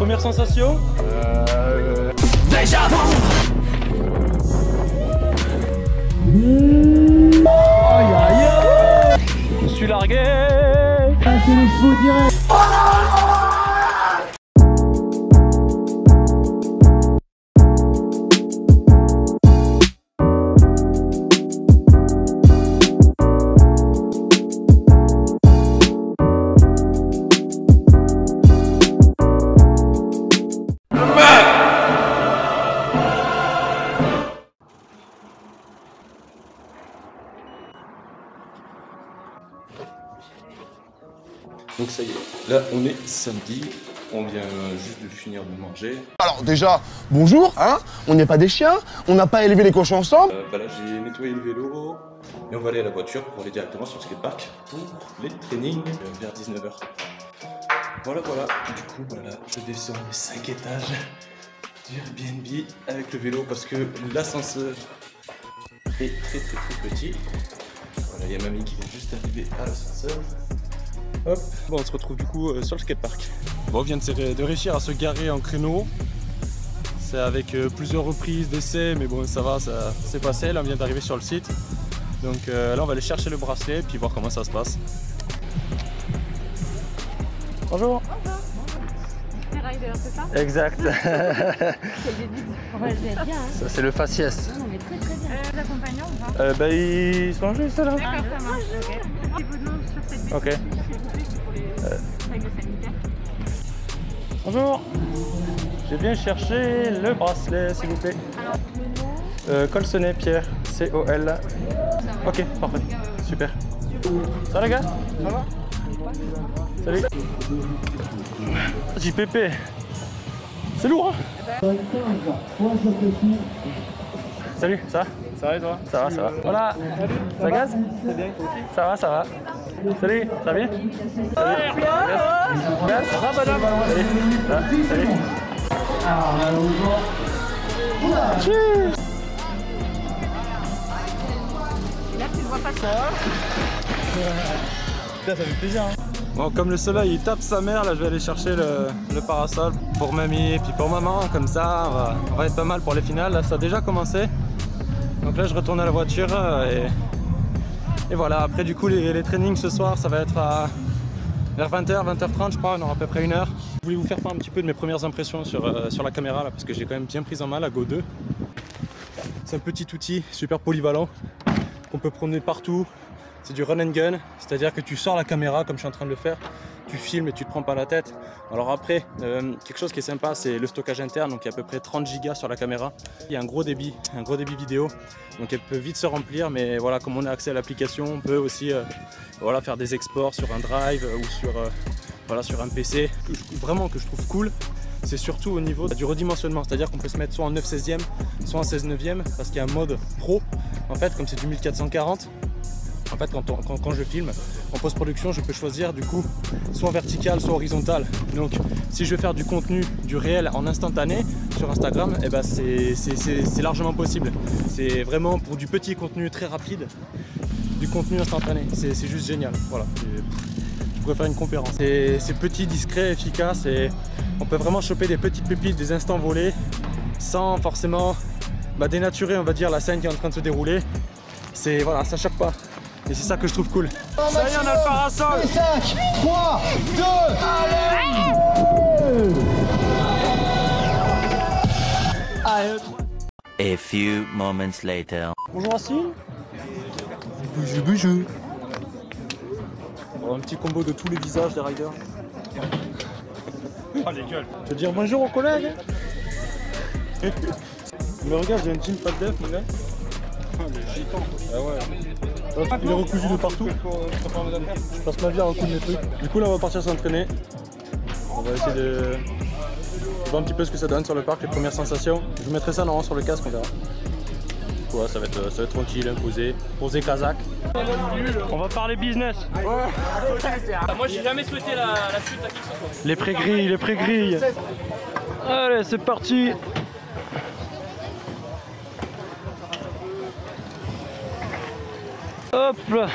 première sensation? Déjà Aïe aïe aïe. Je suis largué. Ah, c'est le fou direct. Donc ça y est, là on est samedi, on vient juste de finir de manger. Alors déjà, bonjour, hein, on n'est pas des chiens, on n'a pas élevé les cochons ensemble. Bah là j'ai nettoyé le vélo et on va aller à la voiture pour aller directement sur le skatepark pour les trainings vers 19h. Voilà, du coup voilà, je descends les 5 étages du Airbnb avec le vélo parce que l'ascenseur est très petit. Voilà, il y a mamie qui vient juste d'arriver à l'ascenseur. Hop, bon on se retrouve du coup sur le skatepark. Bon, on vient de réussir à se garer en créneau. C'est avec plusieurs reprises d'essais, mais bon ça va, ça s'est passé. Là on vient d'arriver sur le site. Donc là on va aller chercher le bracelet et puis voir comment ça se passe. Bonjour. Bonjour. C'est Rider, c'est ça? Exact. C'est le début. Ouais, je vais bien. Hein. Ça c'est le faciès. Non, mais très bien. Les accompagnants ou pas? Bah ils sont juste là. D'accord, ça marche. Ok. Si vous demandez sur cette bêtise, Ok. s'il vous plaît, c'est pour les règles sanitaires. Bonjour. J'ai bien cherché le bracelet s'il vous plaît. Alors, le nom? Colsonnet Pierre, C-O-L. Ok, parfait, super. Ça va les gars? Ça va? Salut. JPP. C'est lourd hein? Salut, ça va? Ça va et toi? Ça va. Voilà. Ça gaz? C'est bien, toi aussi? Ça va. Salut, ça va bien? Salut. Gaz? Ça va madame? Salut. Salut. Cheers. Là, tu ne vois pas ça. Ça fait plaisir hein. Bon, comme le soleil il tape sa mère, là je vais aller chercher le parasol pour mamie et puis pour maman, comme ça on va être pas mal pour les finales. Là ça a déjà commencé, donc là je retourne à la voiture et voilà. Après du coup les trainings ce soir ça va être vers 20h, 20h30 je crois, on aura à peu près 1 heure. Je voulais vous faire part un petit peu de mes premières impressions sur la caméra là, parce que j'ai quand même bien pris en main la Go 2. C'est un petit outil super polyvalent qu'on peut promener partout. C'est du run and gun, c'est-à-dire que tu sors la caméra comme je suis en train de le faire, tu filmes et tu te prends pas la tête. Alors après, quelque chose qui est sympa, c'est le stockage interne, donc il y a à peu près 30 Go sur la caméra. Il y a un gros débit vidéo, donc elle peut vite se remplir, mais voilà, comme on a accès à l'application, on peut aussi voilà, faire des exports sur un drive ou sur un PC. Vraiment que je trouve cool, c'est surtout au niveau du redimensionnement, c'est-à-dire qu'on peut se mettre soit en 9/16e, soit en 16/9e, parce qu'il y a un mode pro, en fait, comme c'est du 1440. En fait, quand je filme en post-production, je peux choisir du coup soit vertical, soit horizontal. Donc, si je veux faire du contenu, du réel en instantané sur Instagram, eh ben, c'est largement possible. C'est vraiment pour du petit contenu très rapide, du contenu instantané. C'est juste génial. Voilà. Je pourrais faire une conférence. C'est petit, discret, efficace et on peut vraiment choper des petites pépites, des instants volés, sans forcément dénaturer, on va dire, la scène qui est en train de se dérouler. Voilà, ça choque pas. Et c'est ça que je trouve cool. Ça y est, on a le parasol. 5, 3, 2, allez. A few moments later. Bonjour Racine. Bonjour. Un petit combo de tous les visages des riders. Oh les gueules. Tu veux dire bonjour aux collègues? Mais regarde, j'ai un jean pas de def, mon gars. Ah ouais. Il est recousu de partout. Je passe ma vie à recoudre mes trucs. Du coup là on va partir s'entraîner. On va essayer de voir un petit peu ce que ça donne sur le parc, les premières sensations. Je vous mettrai ça normalement sur le casque, on verra. Ouais, ça va être tranquille, posé kazakh. On va parler business. Ouais. Moi j'ai jamais souhaité la chute à qui que ce soit. Les pré-grilles. Allez, c'est parti. Hop là.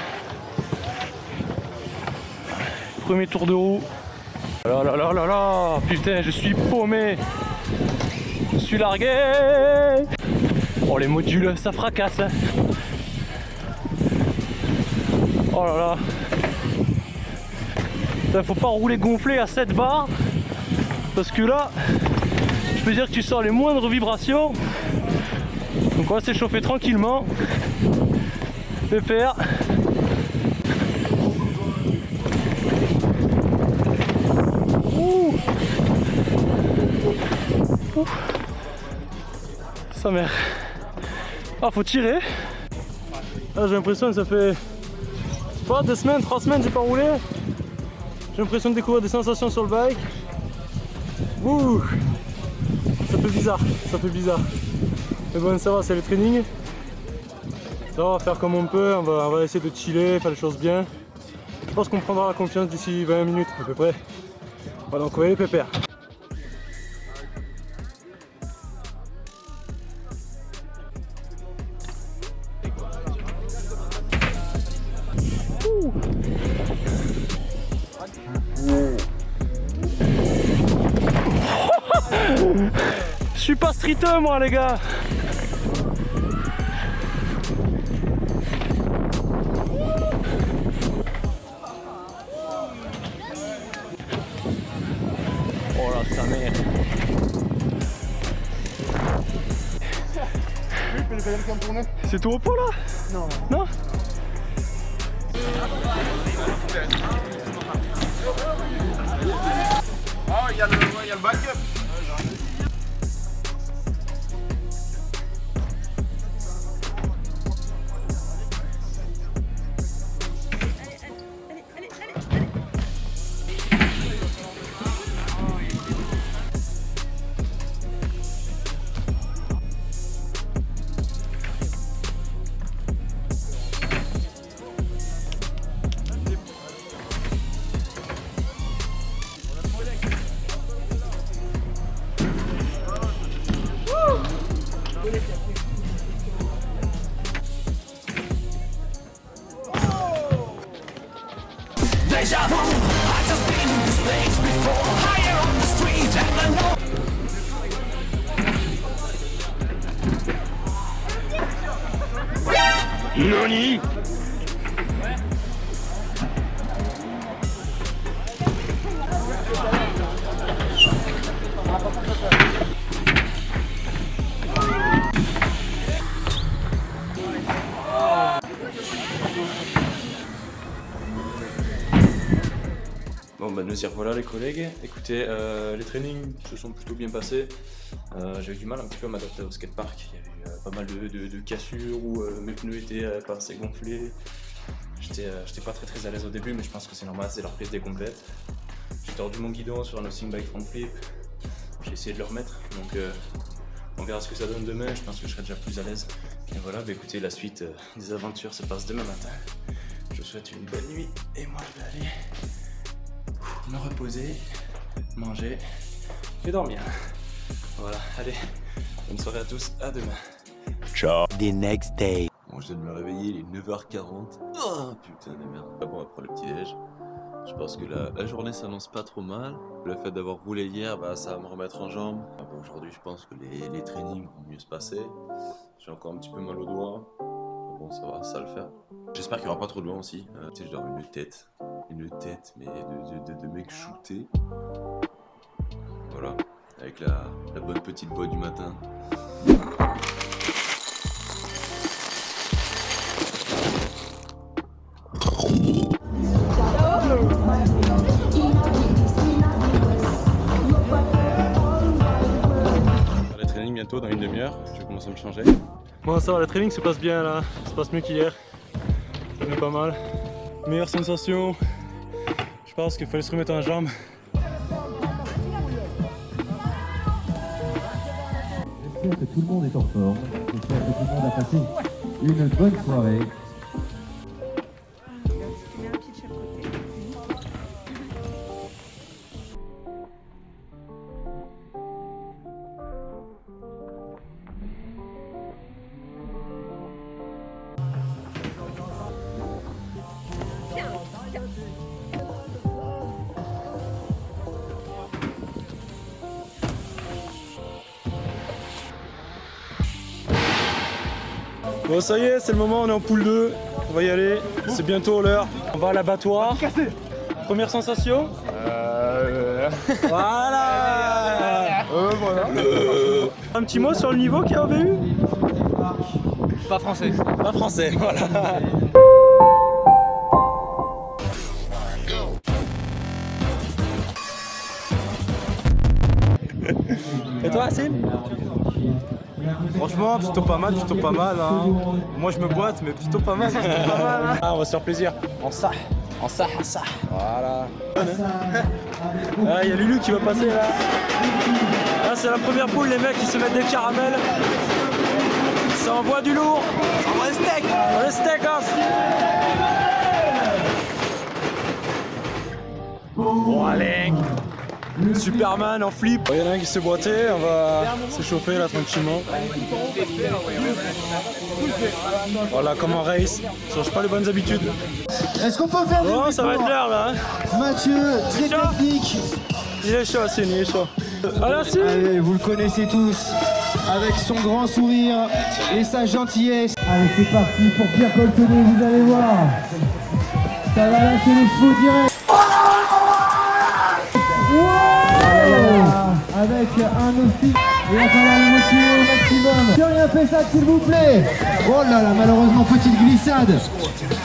Premier tour de roue. Oh là là là là, putain, je suis paumé. Je suis largué. Oh, les modules, ça fracasse. Hein. Oh là là. Putain, faut pas rouler gonflé à 7 bars. Parce que là, je peux dire que tu sens les moindres vibrations. Donc on va s'échauffer tranquillement. Pépère. Ouh. Ouh. Sa mère. Ah, faut tirer. Ah, j'ai l'impression que ça fait pas 2 semaines, 3 semaines j'ai pas roulé. J'ai l'impression de découvrir des sensations sur le bike. Ouh. Ça fait bizarre, ça fait bizarre. Mais bon, ça va, c'est le training. Ça va, on va faire comme on peut, on va essayer de chiller, faire les choses bien. Je pense qu'on prendra la confiance d'ici 20 minutes à peu près. Voilà, donc ouais, les pépères. Je suis pas streeteux moi les gars. Oh là sa mère. C'est tout au pot là? Non. Non? Oh, il y a le backup. Nani? Bon bah nous y revoilà les collègues. Écoutez, les trainings se sont plutôt bien passés. J'ai eu du mal un petit peu à m'adapter au skatepark. Il y avait eu pas mal de cassures où mes pneus étaient pas assez gonflés. J'étais pas très à l'aise au début, mais je pense que c'est normal, c'est leur prise des complètes. J'ai tordu mon guidon sur un Nothing Bike Front Flip. J'ai essayé de le remettre, donc on verra ce que ça donne demain. Je pense que je serai déjà plus à l'aise. Et voilà, bah écoutez, la suite des aventures se passe demain matin. Je vous souhaite une bonne nuit et moi je vais aller me reposer, manger et dormir. Voilà, allez, bonne soirée à tous, à demain. Ciao. The next day. Bon, je viens de me réveiller, il est 9h40. Oh putain de merde. Ah bon, on va prendre le petit déj. Je pense que la journée s'annonce pas trop mal. Le fait d'avoir roulé hier, bah, ça va me remettre en jambe. Bon, aujourd'hui, je pense que les trainings vont mieux se passer. J'ai encore un petit peu mal au doigt. Bon, ça va, ça va le faire. J'espère qu'il n'y aura pas trop de loin aussi. Tu sais, je dois avoir une tête, mais de mec shooté. Voilà, avec la bonne petite voix du matin. Le training bientôt dans une demi-heure, je vais commencer à me changer. Bon ça va, le training se passe bien là, ça se passe mieux qu'hier. Ça est pas mal. Meilleure sensation. Je pense qu'il fallait se remettre en jambe. J'espère que tout le monde est en forme. J'espère que tout le monde a passé une bonne soirée. Tu mets un pied de chaque côté. Bon ça y est, c'est le moment, on est en poule 2. On va y aller, c'est bientôt l'heure. On va à l'abattoir. Première sensation Voilà. Un petit mot sur le niveau qu'il y avait eu? Pas français. Pas français, voilà. Et toi, Assine? Franchement, plutôt pas mal, hein. Moi je me boite, mais plutôt pas mal, hein. Ah, on va se faire plaisir. En ça. Voilà. Ah, il y a Lulu qui va passer là. Là, c'est la première poule, les mecs qui se mettent des caramels. Ça envoie du lourd. Ça envoie le steak. Le steak, hein. Bon, allez. Superman en flip. Il y en a un qui s'est boité, on va s'échauffer là tranquillement. Voilà, comme en race, on change pas les bonnes habitudes. Est-ce qu'on peut faire bon, ça va être l'heure là. Mathieu, très technique. Il est chaud, Assine, il est chaud. Allez, vous le connaissez tous, avec son grand sourire et sa gentillesse. Allez, c'est parti pour Pierre Coltonnet, vous allez voir. Ça va lâcher les chevaux direct. Avec un aussi, il va falloir le motiver au maximum. Qui rien fait ça, s'il vous plaît? Oh là là, malheureusement, petite glissade.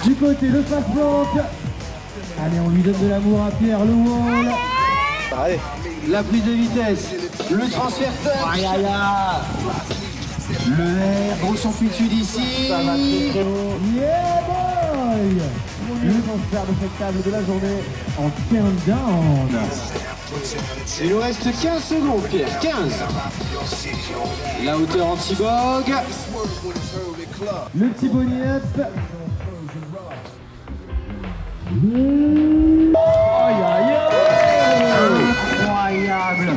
Du côté, le passe-planque. Allez, on lui donne de l'amour à Pierre, le wall. Allez. La prise de vitesse, le transfert touch. Le air, grosse amplitude ici. Ça va très haut. Yeah boy. Le transfert de cette table de la journée en countdown. Il nous reste 15 secondes, Pierre, 15. La hauteur anti-bog. Le petit body up. Aïe aïe aïe. Incroyable.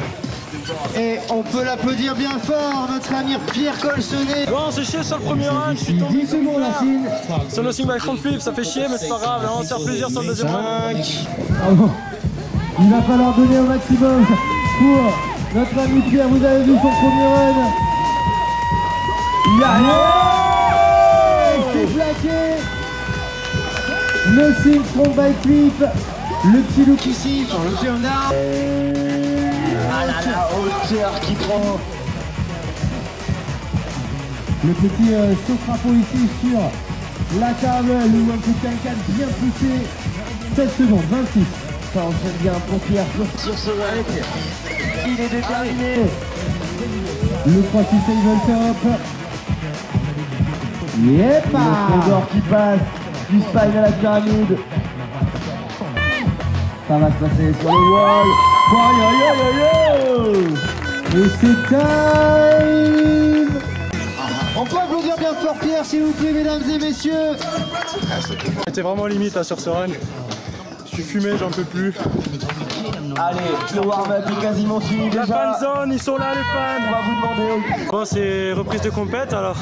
Et on peut l'applaudir bien fort, notre ami Pierre Coltonnet. Bon, c'est chier sur le premier run. 10 secondes, Assine. Sur le single front flip, ça fait chier, mais c'est pas grave. On va se faire plaisir sur le deuxième run. Il va falloir donner au maximum pour notre ami Pierre. Vous avez vu son premier run. C'est plaqué. Le sync front by flip. Le petit look ici sur le turn down. La hauteur qui prend. Le petit saut crapaud ici sur la table. Le one coup de cancan bien poussé. 7 secondes, 26. Ça enchaîne bien pour Pierre sur ce rack. Il est déterminé. Le 3-6 tabletop. Yepa. Le d'or qui passe du spine à la pyramide. Ça va se passer sur le wall. Aïe aïe aïe aïe. Et c'est time. On peut applaudir bien fort Pierre s'il vous plaît, mesdames et messieurs. C'était vraiment limite là sur ce run. Je suis fumé, j'en peux plus. Allez, le warm-up est quasiment fini déjà. La fan zone, ils sont là les fans. On va vous demander. Bon, c'est reprise de compète alors.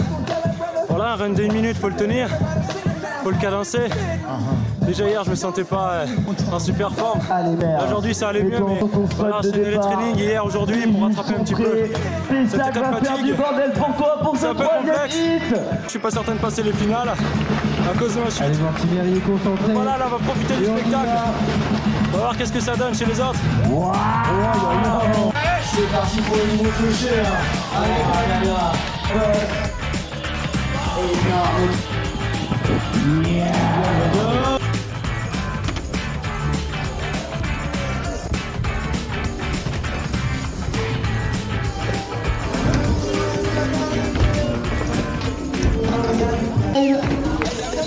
Voilà, un run de 1 minute, faut le tenir. Faut le cadencer. Déjà hier, je me sentais pas en super forme. Aujourd'hui, ça allait mieux, mais voilà, enchaîner les trainings hier, aujourd'hui, pour rattraper un petit peu cette état de fatigue. C'est un peu complexe. Je suis pas certain de passer les finales à cause de ma chute. Allez, Martinelli est concentré. Voilà, là, on va profiter du spectacle. On va voir qu'est-ce que ça donne chez les autres. C'est parti pour le niveau clocher. Allez,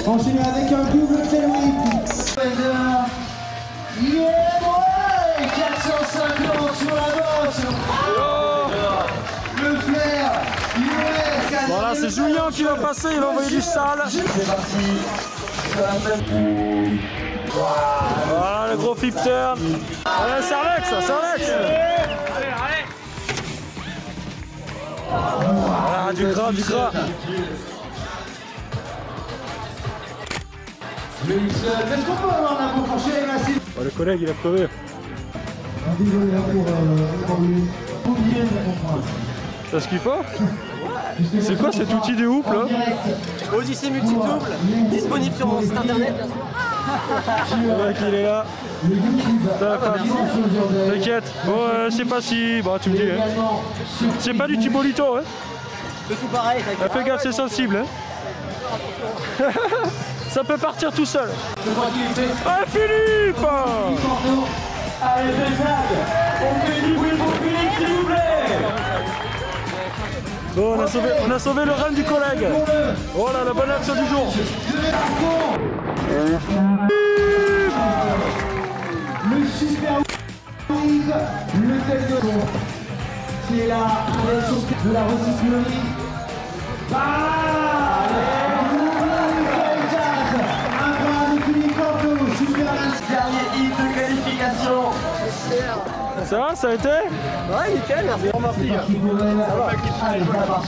enchaîné avec un double tailwhip. Yeah boy, 450 sur la botte. Le flair, Voilà, c'est Julien qui va passer, il va envoyer du sale. C'est parti. Voilà, le gros flip turn. Allez, Serlex, Serlex. Voilà, du gras, du gras. Est-ce qu'on peut avoir un beau crochet, Massif? Le collègue, il a crevé. Désolé pour lui. C'est ce qu'il faut? C'est quoi cet outil de ouf là? Odyssée Multitool, disponible sur mon site internet bien sûr. Le mec il est là. T'inquiète. Bon, je sais pas si. Bon, tu me dis. Hein. C'est pas du Thibolito, hein? C'est tout pareil. Fais gaffe, c'est sensible. Hein. Ça peut partir tout seul. Ah, Philippe! Allez, Bézade, on fait du bruit pour Philippe, s'il vous plaît. Bon, on a sauvé le run du collègue. Oh là, la bonne action du jour. Le super Wings, le test de son, qui est là, de la recyclerie. Dernier hit de qualification. Ça va, ça a été? Ouais, nickel, merci. Remercie. Ça va.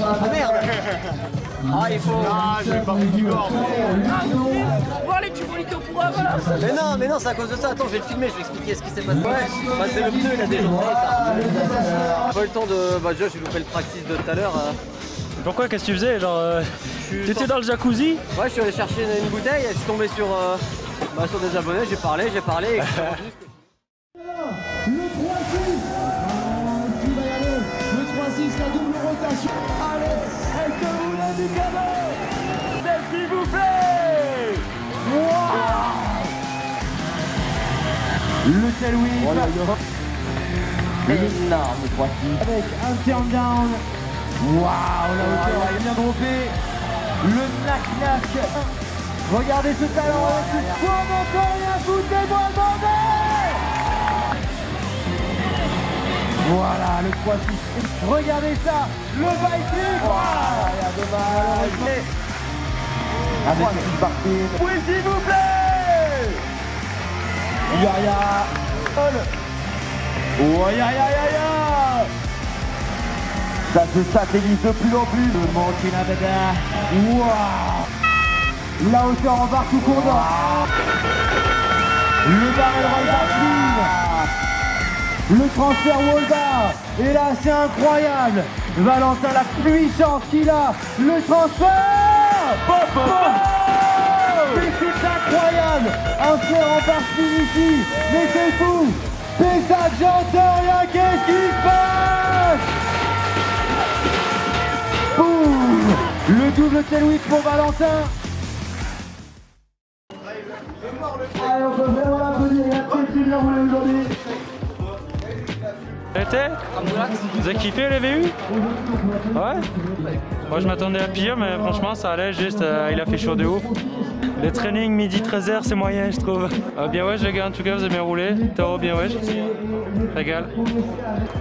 Ah merde. Ah, il faut. Ah, je vais pas du bord. Voir les Thibolito pour un, voilà. Mais non, c'est à cause de ça. Attends, je vais le filmer, je vais expliquer ce qui s'est passé. Ouais, bah, c'est le pneu, il a déjoncté. Pas eu le temps de. Bah, déjà, j'ai loupé le practice de tout à l'heure. Pourquoi? Qu'est-ce que tu faisais? Genre, t'étais dans le jacuzzi? Ouais, je suis allé chercher une bouteille, je suis tombé sur des abonnés, j'ai parlé. Et Le 3-6 qui va y aller. Le 3-6, la double rotation. Allez, est-ce que vous voulez du cadeau? S'il vous plaît. Wow. Le tailwind. Énorme 3-6. Avec un turn down. Waouh, la hauteur est bien droppée. Le knack-knack. Regardez ce talent avec ce point encore et un coup de moi bordel. Voilà, le 3-6. Regardez ça, le bike flip. Il y a dommage. Avec une partie. Oui, s'il vous plaît. Yaya. Oh, ya. Ça se satellise de plus en plus. Le manque la dada. Waouh. La hauteur en barre tout court. Le barrel Roy. Le transfert Wolba. Et là, c'est incroyable. Valentin, la puissance qu'il a. Le transfert. Mais c'est incroyable. Un fer en barre ici. Mais c'est fou. Bézade, j'entends rien. Qu'est-ce qui se passe? Boum. Le double tailwind pour Valentin. Allez, on peut vraiment l'applaudir. Il y a peut-être qui vient rouler aujourd'hui. Vous avez kiffé les VU? Ouais? Moi je m'attendais à pire, mais franchement ça allait, juste il a fait chaud de ouf. Les trainings midi 13h c'est moyen je trouve. Bien ouais les gars, en tout cas vous avez bien roulé. Tao bien ouais. Régal.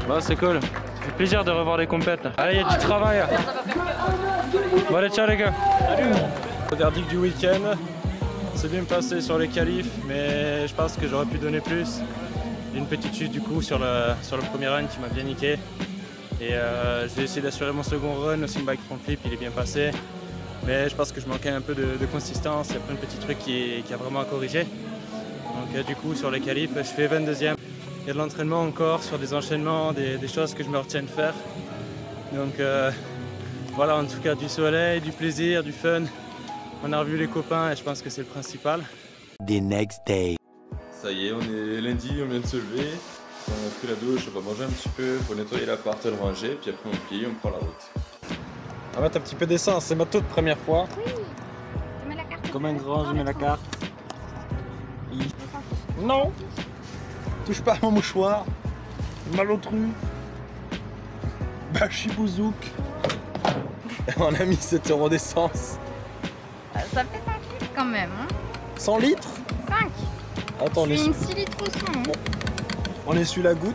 Ouais c'est cool. Ça fait plaisir de revoir les compètes là. Allez, il y a du travail. Bon allez, ciao les gars. Salut. Le verdict du week-end. C'est bien passé sur les qualifs, mais je pense que j'aurais pu donner plus. Une petite chute du coup sur le premier run qui m'a bien niqué. Et j'ai essayé d'assurer mon second run, aussi le bike front flip, il est bien passé. Mais je pense que je manquais un peu de consistance, il y a plein de petits trucs qui a vraiment à corriger. Donc du coup sur les qualifs, je fais 22e. Il y a de l'entraînement encore sur des enchaînements, des choses que je me retiens de faire. Donc voilà, en tout cas du soleil, du plaisir, du fun. On a revu les copains et je pense que c'est le principal. The next day. Ça y est, on est lundi, on vient de se lever. On a pris la douche, on va manger un petit peu, faut nettoyer l'appart, le ranger, puis après on plie, on prend la route. On va mettre un petit peu d'essence, c'est ma toute première fois. Oui, je mets la carte. Comme un grand, je mets la carte. Non. Touche pas à mon mouchoir. Malotru. Bachibouzouk. On a mis 7 € d'essence. Ça fait 5 litres quand même. Hein. 100 litres 5. Attends, C'est une 6 litres au 100. Hein. On essuie la goutte.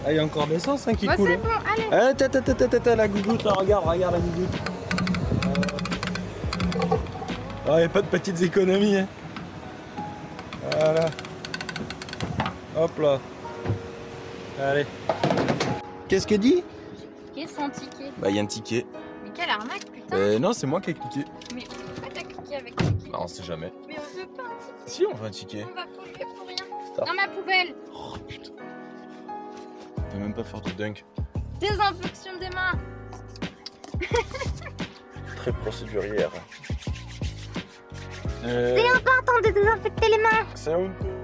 Ah, il y a encore de l'essence qui Bah, coule. c'est bon, allez. La gougoute là, regarde la gougoute. Ah, il n'y a pas de petites économies. Hein. Voilà. Hop là. Allez. Qu'est-ce que dit? Cliquer sans ticket. Bah, il y a un ticket. Mais quelle arnaque, putain. Non, c'est moi qui ai cliqué. Mais pourquoi t'as cliqué avec ticket? Bah, on sait jamais. Mais on veut pas un ticket. Si, on veut un ticket. On va polluer pour rien. Stop. Dans ma poubelle. Oh putain. On peut même pas faire de dunk. Désinfection des mains. Très procédurière. C'est important de désinfecter les mains. C'est un peu.